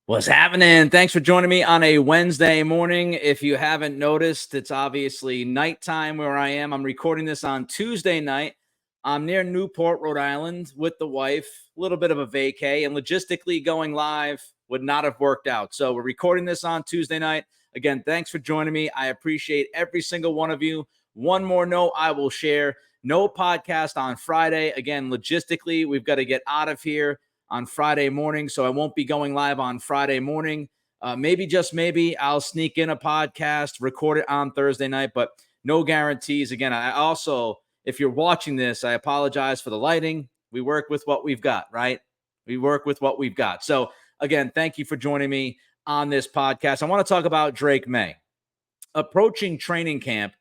What's happening? Thanks for joining me on a Wednesday morning. If you haven't noticed, it's obviously nighttime where I am. I'm recording this on Tuesday night. I'm near Newport, Rhode Island with the wife, a little bit of a vacay, and logistically going live would not have worked out. So we're recording this on Tuesday night. Again, thanks for joining me. I appreciate every single one of you. One more note I will share. No podcast on Friday. Again, logistically, we've got to get out of here on Friday morning, so I won't be going live on Friday morning. Maybe, just maybe, I'll sneak in a podcast, record it on Thursday night, but no guarantees. Again, I also, if you're watching this, I apologize for the lighting. We work with what we've got, right? We work with what we've got. So, again, thank you for joining me on this podcast. I want to talk about Drake Maye. Approaching training camp,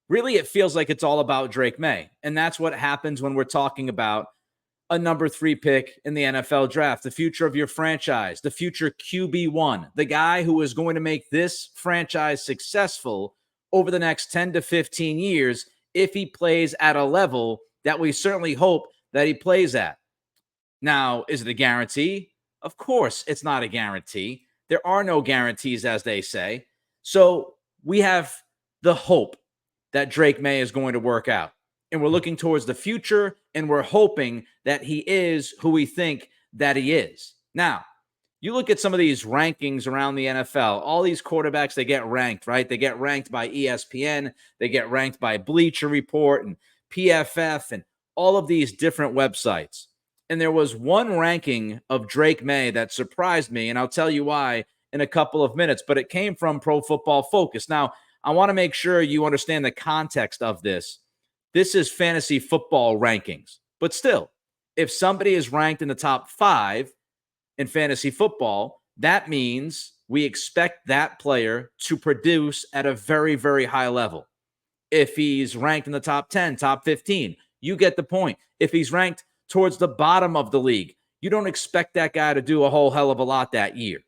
really, it feels like it's all about Drake Maye, and that's what happens when we're talking about a number 3 pick in the NFL draft, the future of your franchise, the future QB1, the guy who is going to make this franchise successful over the next 10 to 15 years if he plays at a level that we certainly hope that he plays at. Now, is it a guarantee? Of course, it's not a guarantee. There are no guarantees, as they say. So we have the hope that Drake Maye is going to work out. And we're looking towards the future, and we're hoping that he is who we think that he is. Now, you look at some of these rankings around the NFL, all these quarterbacks, they get ranked, right? They get ranked by ESPN, they get ranked by Bleacher Report and PFF and all of these different websites. And there was one ranking of Drake Maye that surprised me, and I'll tell you why in a couple of minutes, but it came from Pro Football Focus. Now, I want to make sure you understand the context of this. This is fantasy football rankings. But still, if somebody is ranked in the top 5 in fantasy football, that means we expect that player to produce at a very, very high level. If he's ranked in the top 10, top 15, you get the point. If he's ranked towards the bottom of the league, you don't expect that guy to do a whole hell of a lot that year.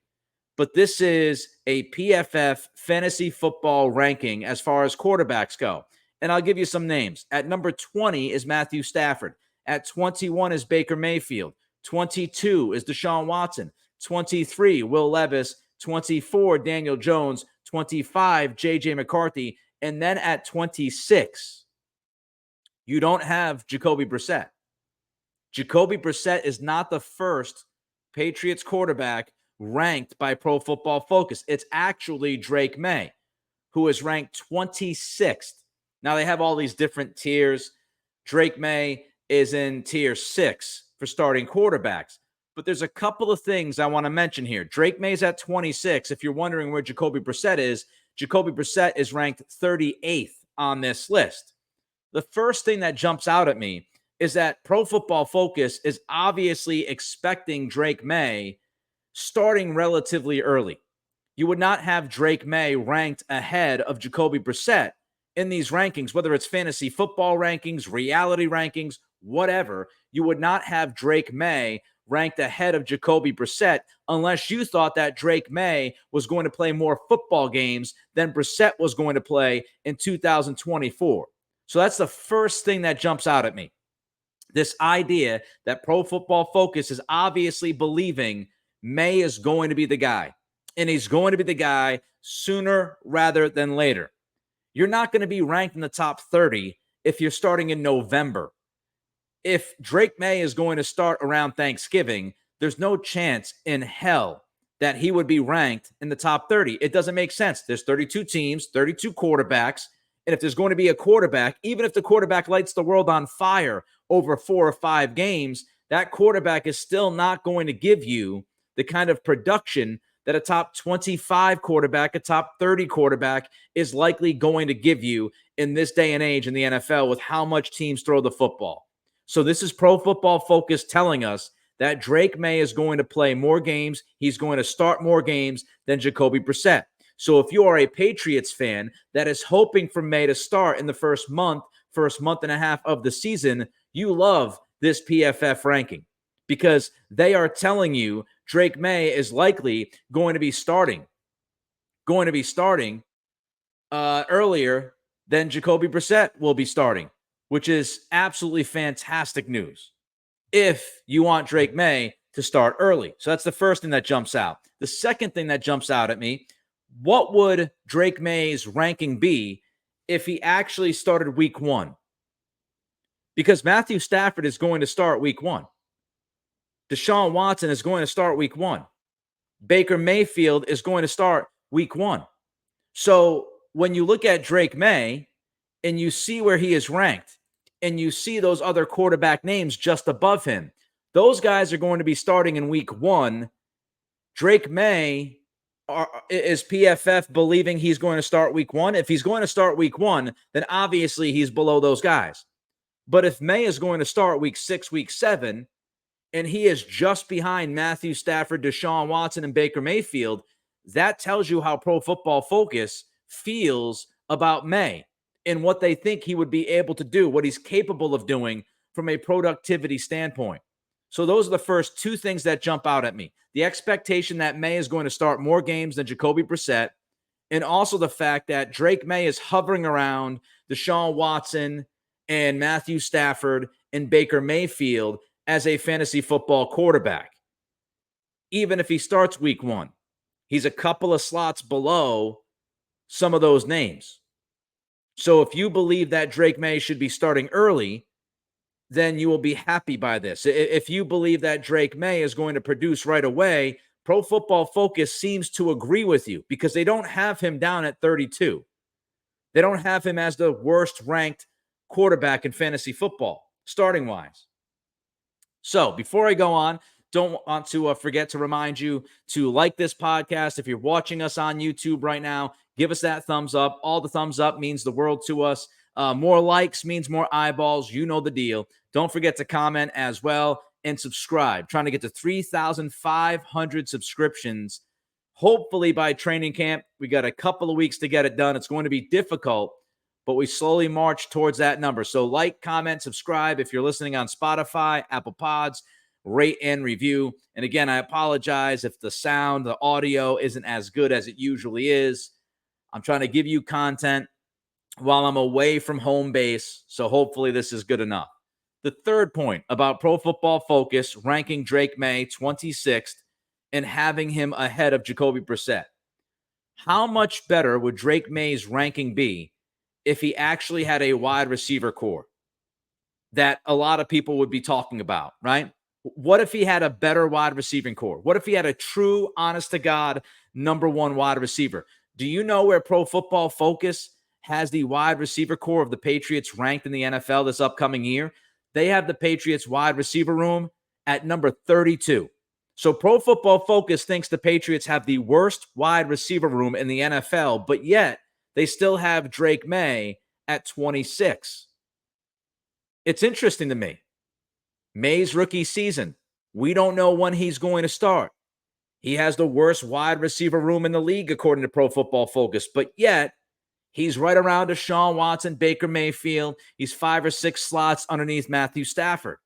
But this is a PFF fantasy football ranking as far as quarterbacks go. And I'll give you some names. At number 20 is Matthew Stafford. At 21 is Baker Mayfield. 22 is Deshaun Watson. 23, Will Levis. 24, Daniel Jones. 25, J.J. McCarthy. And then at 26, you don't have Jacoby Brissett. Jacoby Brissett is not the first Patriots quarterback ranked by Pro Football Focus. It's actually Drake Maye, who is ranked 26th. Now, they have all these different tiers. Drake Maye is in tier 6 for starting quarterbacks. But there's a couple of things I want to mention here. Drake Maye's at 26. If you're wondering where Jacoby Brissett is ranked 38th on this list. The first thing that jumps out at me is that Pro Football Focus is obviously expecting Drake Maye starting relatively early. You would not have Drake Maye ranked ahead of Jacoby Brissett in these rankings, whether it's fantasy football rankings, reality rankings, whatever. You would not have Drake Maye ranked ahead of Jacoby Brissett unless you thought that Drake Maye was going to play more football games than Brissett was going to play in 2024. So that's the first thing that jumps out at me. This idea that Pro Football Focus is obviously believing Maye is going to be the guy, and he's going to be the guy sooner rather than later. You're not going to be ranked in the top 30 if you're starting in November. If Drake Maye is going to start around Thanksgiving, there's no chance in hell that he would be ranked in the top 30. It doesn't make sense. There's 32 teams, 32 quarterbacks. And if there's going to be a quarterback, even if the quarterback lights the world on fire over 4 or 5 games, that quarterback is still not going to give you the kind of production that a top 25 quarterback, a top 30 quarterback is likely going to give you in this day and age in the NFL with how much teams throw the football. So this is Pro Football Focus telling us that Drake Maye is going to play more games. He's going to start more games than Jacoby Brissett. So if you are a Patriots fan that is hoping for Maye to start in the first month and a half of the season, you love this PFF ranking because they are telling you Drake Maye is likely going to be starting earlier, then Jacoby Brissett will be starting, which is absolutely fantastic news if you want Drake Maye to start early. So that's the first thing that jumps out. The second thing that jumps out at me, what would Drake Maye's ranking be if he actually started week 1? Because Matthew Stafford is going to start week 1. Deshaun Watson is going to start week 1. Baker Mayfield is going to start week 1. So when you look at Drake Maye and you see where he is ranked and you see those other quarterback names just above him, those guys are going to be starting in week 1. Drake Maye, is PFF believing he's going to start week 1? If he's going to start week 1, then obviously he's below those guys. But if Maye is going to start week 6, week 7, and he is just behind Matthew Stafford, Deshaun Watson, and Baker Mayfield, that tells you how Pro Football Focus feels about Maye and what they think he would be able to do, what he's capable of doing from a productivity standpoint. So those are the first two things that jump out at me. The expectation that Maye is going to start more games than Jacoby Brissett, and also the fact that Drake Maye is hovering around Deshaun Watson and Matthew Stafford and Baker Mayfield as a fantasy football quarterback. Even if he starts week 1, he's a couple of slots below some of those names. So if you believe that Drake Maye should be starting early, then you will be happy by this. If you believe that Drake Maye is going to produce right away, Pro Football Focus seems to agree with you because they don't have him down at 32. They don't have him as the worst ranked quarterback in fantasy football, starting wise. So before I go on, don't want to forget to remind you to like this podcast. If you're watching us on YouTube right now, give us that thumbs up. All the thumbs up means the world to us. More likes means more eyeballs. You know the deal. Don't forget to comment as well and subscribe. Trying to get to 3,500 subscriptions. Hopefully by training camp. We got a couple of weeks to get it done. It's going to be difficult, but we slowly march towards that number. So like, comment, subscribe. If you're listening on Spotify, Apple Pods, rate and review. And again, I apologize if the sound, the audio isn't as good as it usually is. I'm trying to give you content while I'm away from home base. So hopefully this is good enough. The third point about Pro Football Focus ranking Drake Maye 26th and having him ahead of Jacoby Brissett. How much better would Drake Maye's ranking be if he actually had a wide receiver core that a lot of people would be talking about, right? What if he had a better wide receiving core? What if he had a true, honest-to-God number 1 wide receiver? Do you know where Pro Football Focus has the wide receiver core of the Patriots ranked in the NFL this upcoming year? They have the Patriots wide receiver room at number 32. So Pro Football Focus thinks the Patriots have the worst wide receiver room in the NFL, but yet they still have Drake Maye at 26. It's interesting to me. Maye's rookie season, we don't know when he's going to start. He has the worst wide receiver room in the league, according to Pro Football Focus, but yet he's right around Deshaun Watson, Baker Mayfield. He's 5 or 6 slots underneath Matthew Stafford.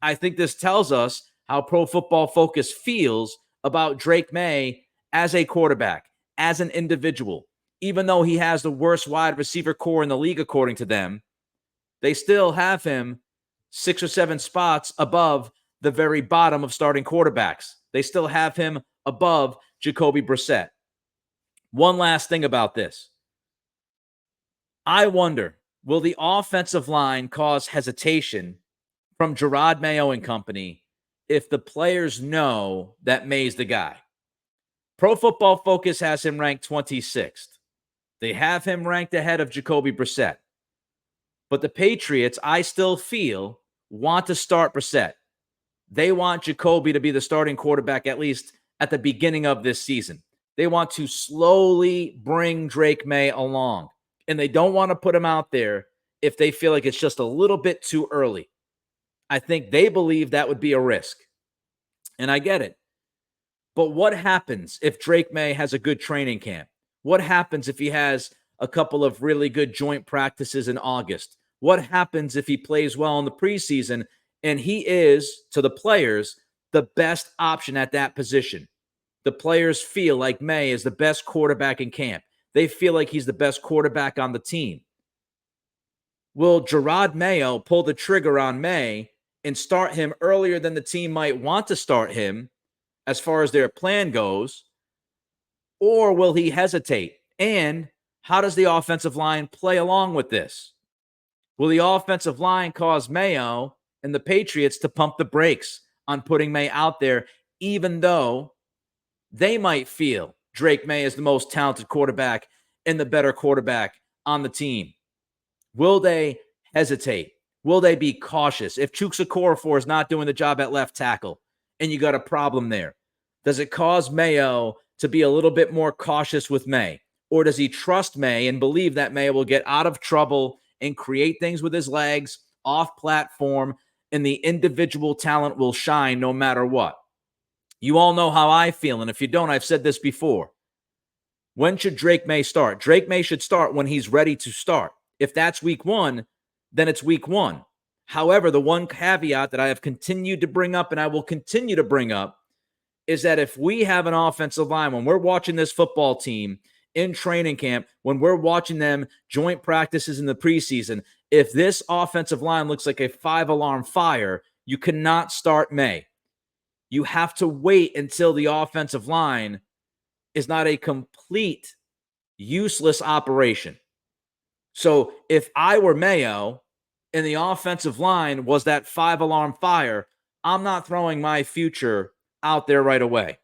I think this tells us how Pro Football Focus feels about Drake Maye as a quarterback, as an individual. Even though he has the worst wide receiver core in the league, according to them, they still have him 6 or 7 spots above the very bottom of starting quarterbacks. They still have him above Jacoby Brissett. One last thing about this. I wonder, will the offensive line cause hesitation from Gerard Mayo and company if the players know that Maye's the guy? Pro Football Focus has him ranked 26th. They have him ranked ahead of Jacoby Brissett. But the Patriots, I still feel, want to start Brissett. They want Jacoby to be the starting quarterback, at least at the beginning of this season. They want to slowly bring Drake Maye along. And they don't want to put him out there if they feel like it's just a little bit too early. I think they believe that would be a risk. And I get it. But what happens if Drake Maye has a good training camp? What happens if he has a couple of really good joint practices in August? What happens if he plays well in the preseason and he is, to the players, the best option at that position? The players feel like Maye is the best quarterback in camp. they feel like he's the best quarterback on the team. Will Gerard Mayo pull the trigger on May and start him earlier than the team might want to start him as far as their plan goes? Or will he hesitate? And how does the offensive line play along with this? Will the offensive line cause Mayo and the Patriots to pump the brakes on putting May out there, even though they might feel Drake May is the most talented quarterback and the better quarterback on the team? Will they hesitate? Will they be cautious? If Chuks Okorafor is not doing the job at left tackle and you got a problem there, does it cause Mayo to be a little bit more cautious with May? Or does he trust May and believe that May will get out of trouble and create things with his legs off platform and the individual talent will shine no matter what? You all know how I feel. And if you don't, I've said this before. When should Drake May start? Drake May should start when he's ready to start. If that's week 1, then it's week 1. However, the one caveat that I have continued to bring up and I will continue to bring up is that if we have an offensive line, when we're watching this football team in training camp, when we're watching them joint practices in the preseason, if this offensive line looks like a 5-alarm fire, you cannot start May. You have to wait until the offensive line is not a complete useless operation. So if I were Mayo and the offensive line was that 5-alarm fire, I'm not throwing my future out there right away.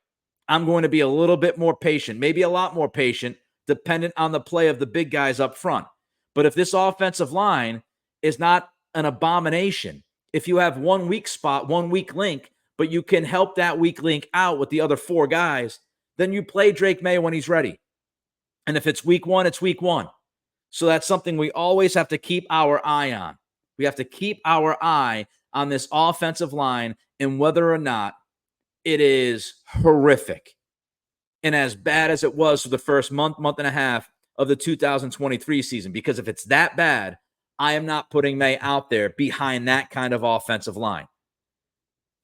I'm going to be a little bit more patient, maybe a lot more patient, dependent on the play of the big guys up front. But if this offensive line is not an abomination, if you have one weak spot, one weak link, but you can help that weak link out with the other 4 guys, then you play Drake May when he's ready. And if it's week 1, it's week 1. So that's something we always have to keep our eye on. We have to keep our eye on this offensive line and whether or not it is horrific and as bad as it was for the first month and a half of the 2023 season. Because if it's that bad, I am not putting May out there behind that kind of offensive line.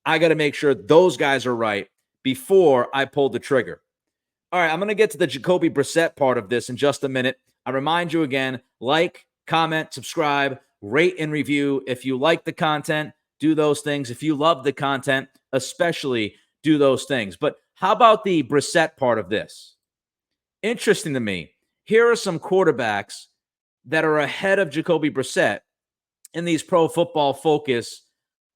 I got to make sure those guys are right before I pull the trigger. All right, I'm going to get to the Jacoby Brissett part of this in just a minute. I remind you again, like, comment, subscribe, rate, and review. If you like the content, do those things. If you love the content, especially do those things. But how about the Brissett part of this? Interesting to me. Here are some quarterbacks that are ahead of Jacoby Brissett in these Pro Football Focus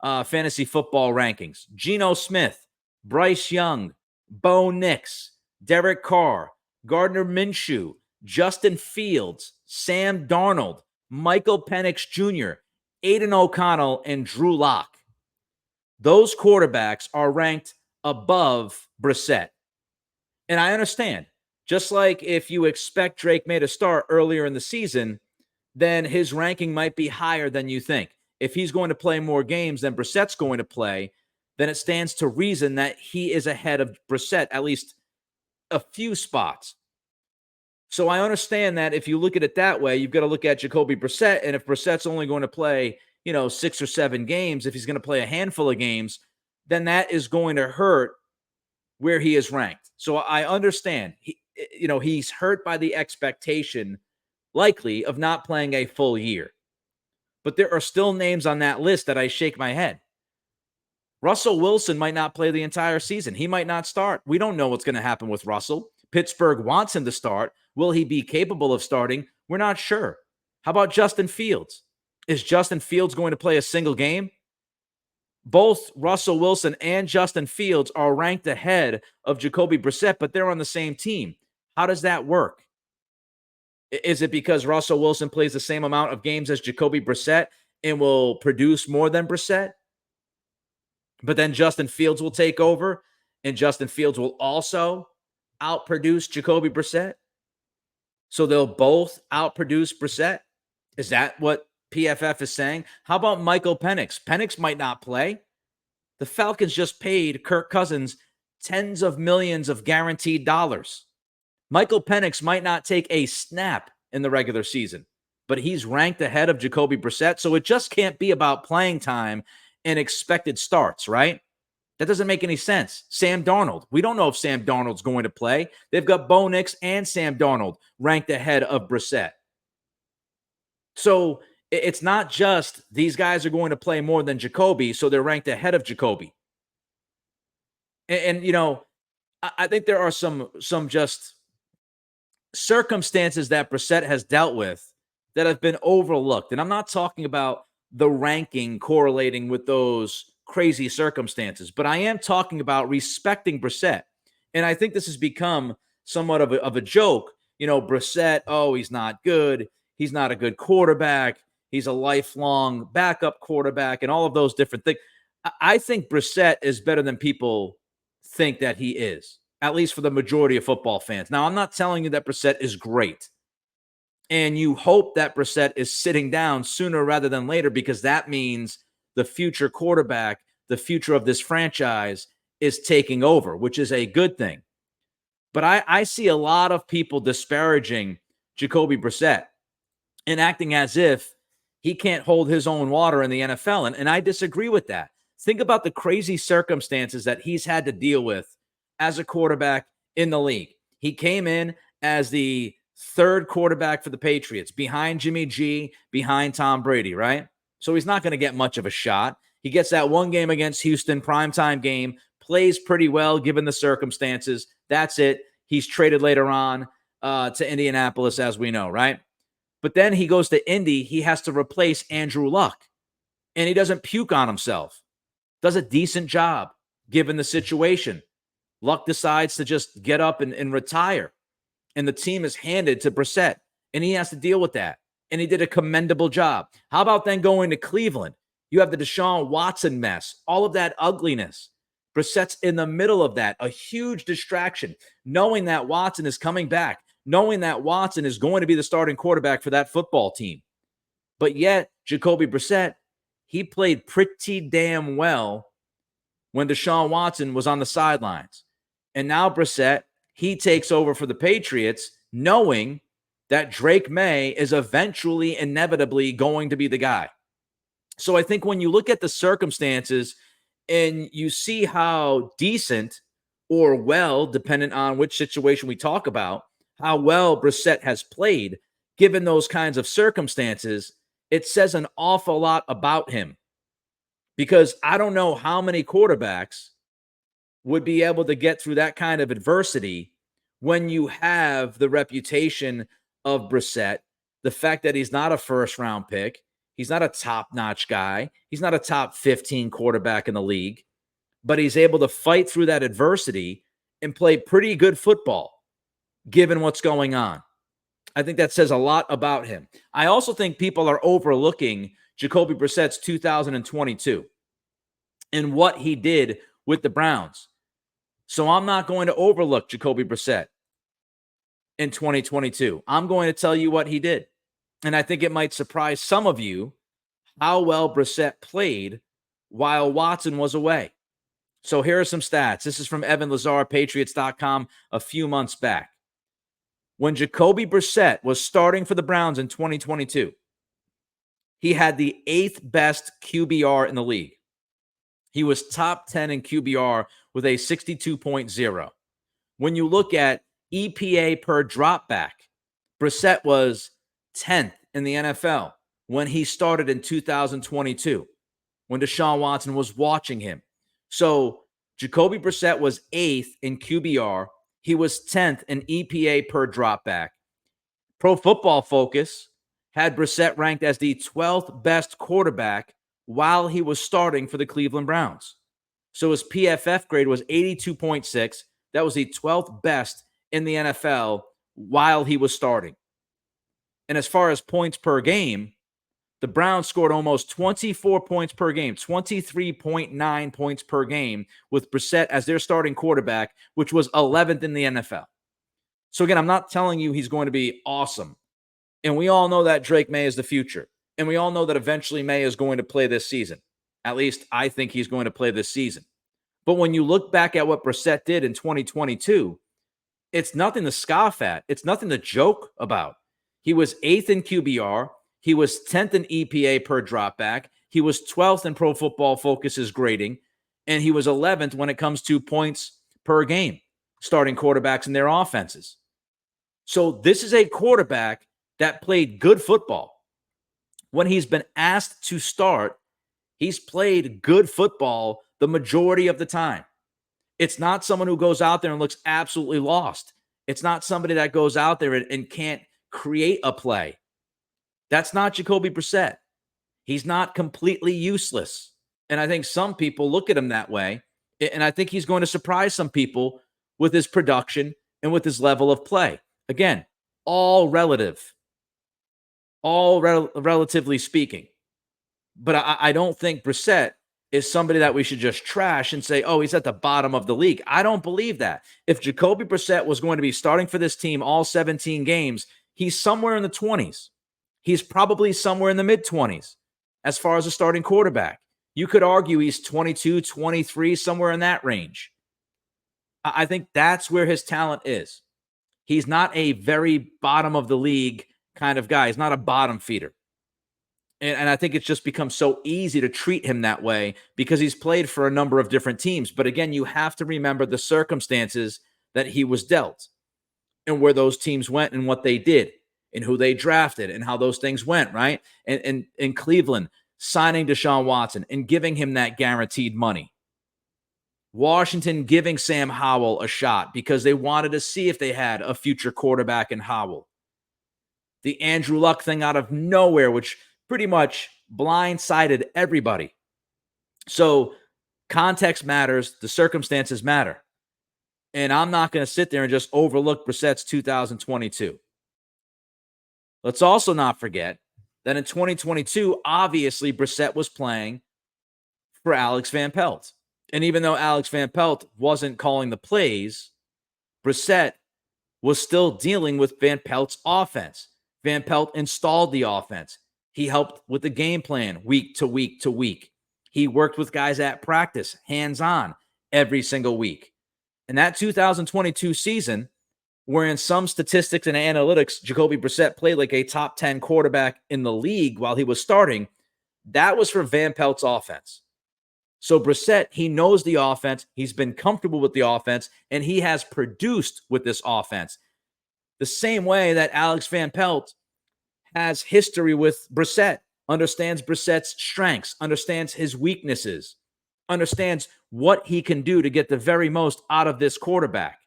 fantasy football rankings. Geno Smith, Bryce Young, Bo Nix, Derek Carr, Gardner Minshew, Justin Fields, Sam Darnold, Michael Penix Jr., Aiden O'Connell, and Drew Lock. Those quarterbacks are ranked above Brissett. And I understand, just like if you expect Drake May to start earlier in the season, then his ranking might be higher than you think. If he's going to play more games than Brissett's going to play, then it stands to reason that he is ahead of Brissett, at least a few spots. So I understand that if you look at it that way, you've got to look at Jacoby Brissett. And if Brissett's only going to play, 6 or 7 games, if he's going to play a handful of games, then that is going to hurt where he is ranked. So I understand. He's hurt by the expectation, likely, of not playing a full year. But there are still names on that list that I shake my head. Russell Wilson might not play the entire season. He might not start. We don't know what's going to happen with Russell. Pittsburgh wants him to start. Will he be capable of starting? We're not sure. How about Justin Fields? Is Justin Fields going to play a single game? Both Russell Wilson and Justin Fields are ranked ahead of Jacoby Brissett, but they're on the same team. How does that work? Is it because Russell Wilson plays the same amount of games as Jacoby Brissett and will produce more than Brissett? But then Justin Fields will take over, and Justin Fields will also outproduce Jacoby Brissett? So they'll both outproduce Brissett? Is that what PFF is saying? How about Michael Penix? Penix might not play. The Falcons just paid Kirk Cousins tens of millions of guaranteed dollars. Michael Penix might not take a snap in the regular season, but he's ranked ahead of Jacoby Brissett. So it just can't be about playing time and expected starts, right? That doesn't make any sense. Sam Darnold. We don't know if Sam Darnold's going to play. They've got Bo Nix and Sam Darnold ranked ahead of Brissett. So it's not just these guys are going to play more than Jacoby, so they're ranked ahead of Jacoby. And you know, I think there are some just circumstances that Brissett has dealt with that have been overlooked. And I'm not talking about the ranking correlating with those crazy circumstances, but I am talking about respecting Brissett. And I think this has become somewhat of a joke. You know, Brissett, oh, he's not good. He's not a good quarterback. He's a lifelong backup quarterback and all of those different things. I think Brissett is better than people think that he is, at least for the majority of football fans. Now, I'm not telling you that Brissett is great. And you hope that Brissett is sitting down sooner rather than later, because that means the future quarterback, the future of this franchise is taking over, which is a good thing. But I see a lot of people disparaging Jacoby Brissett and acting as if he can't hold his own water in the NFL. And I disagree with that. Think about the crazy circumstances that he's had to deal with as a quarterback in the league. He came in as the third quarterback for the Patriots, behind Jimmy G, behind Tom Brady, right? So he's not going to get much of a shot. He gets that one game against Houston, primetime game, plays pretty well given the circumstances. That's it. He's traded later on to Indianapolis, as we know, right? But then he goes to Indy. He has to replace Andrew Luck, and he doesn't puke on himself. Does a decent job given the situation. Luck decides to just get up and retire. And the team is handed to Brissett, and he has to deal with that. And he did a commendable job. How about then going to Cleveland? You have the Deshaun Watson mess, all of that ugliness. Brissett's in the middle of that, a huge distraction, knowing that Watson is coming back, knowing that Watson is going to be the starting quarterback for that football team. But yet, Jacoby Brissett, he played pretty damn well when Deshaun Watson was on the sidelines. And now Brissett, he takes over for the Patriots, knowing that Drake May is eventually, inevitably going to be the guy. So I think when you look at the circumstances and you see how decent or well, dependent on which situation we talk about, how well Brissett has played, given those kinds of circumstances, it says an awful lot about him. Because I don't know how many quarterbacks would be able to get through that kind of adversity when you have the reputation of Brissett, the fact that he's not a first-round pick, he's not a top-notch guy, he's not a top 15 quarterback in the league, but he's able to fight through that adversity and play pretty good football, given what's going on. I think that says a lot about him. I also think people are overlooking Jacoby Brissett's 2022 and what he did with the Browns. So I'm not going to overlook Jacoby Brissett in 2022. I'm going to tell you what he did. And I think it might surprise some of you how well Brissett played while Watson was away. So here are some stats. This is from Evan Lazar, Patriots.com, a few months back. When Jacoby Brissett was starting for the Browns in 2022, he had the 8th best QBR in the league. He was top 10 in QBR with a 62.0. When you look at EPA per dropback, Brissett was 10th in the NFL when he started in 2022, when Deshaun Watson was watching him. So Jacoby Brissett was 8th in QBR. He was 10th in EPA per dropback. Pro Football Focus had Brissett ranked as the 12th best quarterback while he was starting for the Cleveland Browns. So his PFF grade was 82.6. That was the 12th best in the NFL while he was starting. And as far as points per game, the Browns scored almost 24 points per game, 23.9 points per game with Brissett as their starting quarterback, which was 11th in the NFL. So again, I'm not telling you he's going to be awesome. And we all know that Drake May is the future. And we all know that eventually May is going to play this season. At least I think he's going to play this season. But when you look back at what Brissett did in 2022, it's nothing to scoff at. It's nothing to joke about. He was 8th in QBR. He was 10th in EPA per dropback. He was 12th in Pro Football Focus's grading. And he was 11th when it comes to points per game, starting quarterbacks in their offenses. So this is a quarterback that played good football. When he's been asked to start, he's played good football the majority of the time. It's not someone who goes out there and looks absolutely lost. It's not somebody that goes out there and can't create a play. That's not Jacoby Brissett. He's not completely useless. And I think some people look at him that way. And I think he's going to surprise some people with his production and with his level of play. Again, all relative, relatively speaking. But I don't think Brissett is somebody that we should just trash and say, oh, he's at the bottom of the league. I don't believe that. If Jacoby Brissett was going to be starting for this team all 17 games, he's somewhere in the 20s. He's probably somewhere in the mid-20s as far as a starting quarterback. You could argue he's 22, 23, somewhere in that range. I think that's where his talent is. He's not a very bottom of the league kind of guy. He's not a bottom feeder. And I think it's just become so easy to treat him that way because he's played for a number of different teams. But again, you have to remember the circumstances that he was dealt and where those teams went and what they did and who they drafted and how those things went, right? And in Cleveland, signing Deshaun Watson and giving him that guaranteed money. Washington giving Sam Howell a shot because they wanted to see if they had a future quarterback in Howell. The Andrew Luck thing out of nowhere, which pretty much blindsided everybody. So context matters. The circumstances matter. And I'm not going to sit there and just overlook Brissett's 2022. Let's also not forget that in 2022, obviously Brissett was playing for Alex Van Pelt. And even though Alex Van Pelt wasn't calling the plays, Brissett was still dealing with Van Pelt's offense. Van Pelt installed the offense. He helped with the game plan week to week to week. He worked with guys at practice, hands-on, every single week. And that 2022 season, where in some statistics and analytics, Jacoby Brissett played like a top 10 quarterback in the league while he was starting, that was for Van Pelt's offense. So Brissett, he knows the offense. He's been comfortable with the offense, and he has produced with this offense. The same way that Alex Van Pelt has history with Brissett, understands Brissett's strengths, understands his weaknesses, understands what he can do to get the very most out of this quarterback.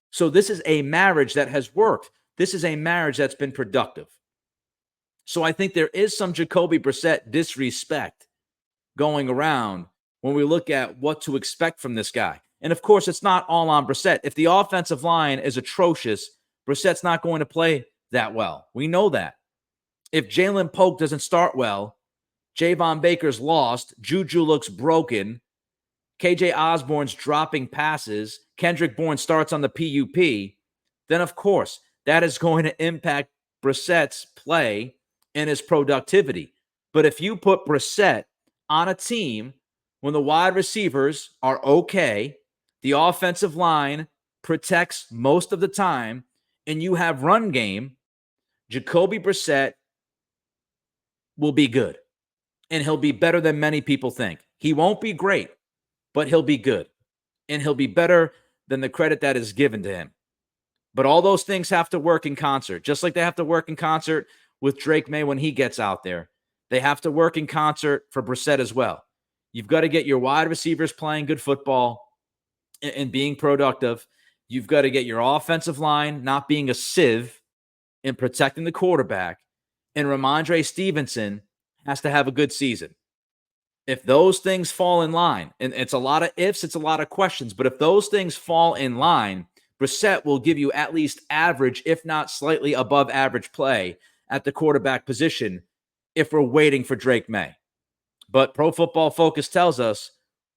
So this is a marriage that has worked. This is a marriage that's been productive. So I think there is some Jacoby Brissett disrespect going around when we look at what to expect from this guy. And of course, it's not all on Brissett. If the offensive line is atrocious, Brissett's not going to play that well. We know that. If Jalen Polk doesn't start well, Javon Baker's lost, Juju looks broken, KJ Osborne's dropping passes, Kendrick Bourne starts on the PUP, then of course, that is going to impact Brissett's play and his productivity. But if you put Brissett on a team when the wide receivers are okay, the offensive line protects most of the time, and you have run game, Jacoby Brissett will be good. And he'll be better than many people think. He won't be great, but he'll be good. And he'll be better than the credit that is given to him. But all those things have to work in concert, just like they have to work in concert with Drake Maye when he gets out there. They have to work in concert for Brissett as well. You've got to get your wide receivers playing good football and being productive. You've got to get your offensive line not being a sieve and protecting the quarterback. And Ramondre Stevenson has to have a good season. If those things fall in line, and it's a lot of ifs, it's a lot of questions, but if those things fall in line, Brissett will give you at least average, if not slightly above average play at the quarterback position if we're waiting for Drake Maye. But Pro Football Focus tells us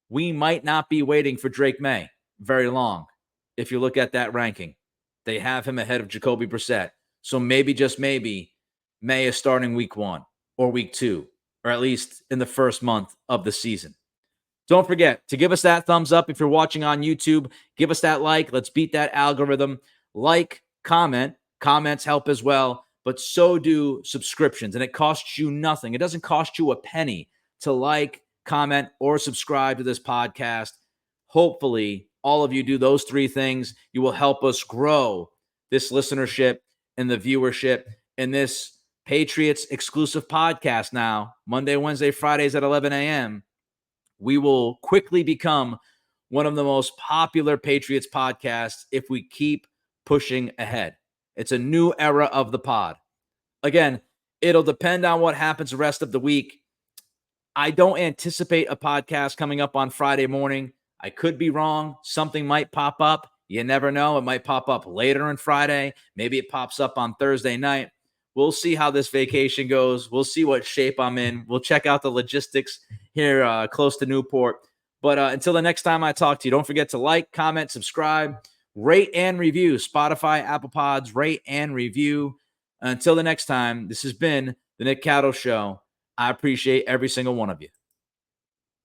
we might not be waiting for Drake Maye very long. If you look at that ranking, they have him ahead of Jacoby Brissett. So maybe, just maybe, Maye is starting week 1 or week 2, or at least in the first month of the season. Don't forget to give us that thumbs up if you're watching on YouTube. Give us that like. Let's beat that algorithm. Like, comment. Comments help as well, but so do subscriptions, and it costs you nothing. It doesn't cost you a penny to like, comment, or subscribe to this podcast. Hopefully, all of you do those three things. You will help us grow this listenership and the viewership in this Patriots exclusive podcast now, Monday, Wednesday, Fridays at 11 a.m. We will quickly become one of the most popular Patriots podcasts if we keep pushing ahead. It's a new era of the pod. Again, it'll depend on what happens the rest of the week. I don't anticipate a podcast coming up on Friday morning. I could be wrong. Something might pop up. You never know. It might pop up later on Friday. Maybe it pops up on Thursday night. We'll see how this vacation goes. We'll see what shape I'm in. We'll check out the logistics here close to Newport. But until the next time I talk to you, don't forget to like, comment, subscribe, rate, and review. Spotify, Apple Pods, rate and review. Until the next time, this has been the Nick Cattle Show. I appreciate every single one of you.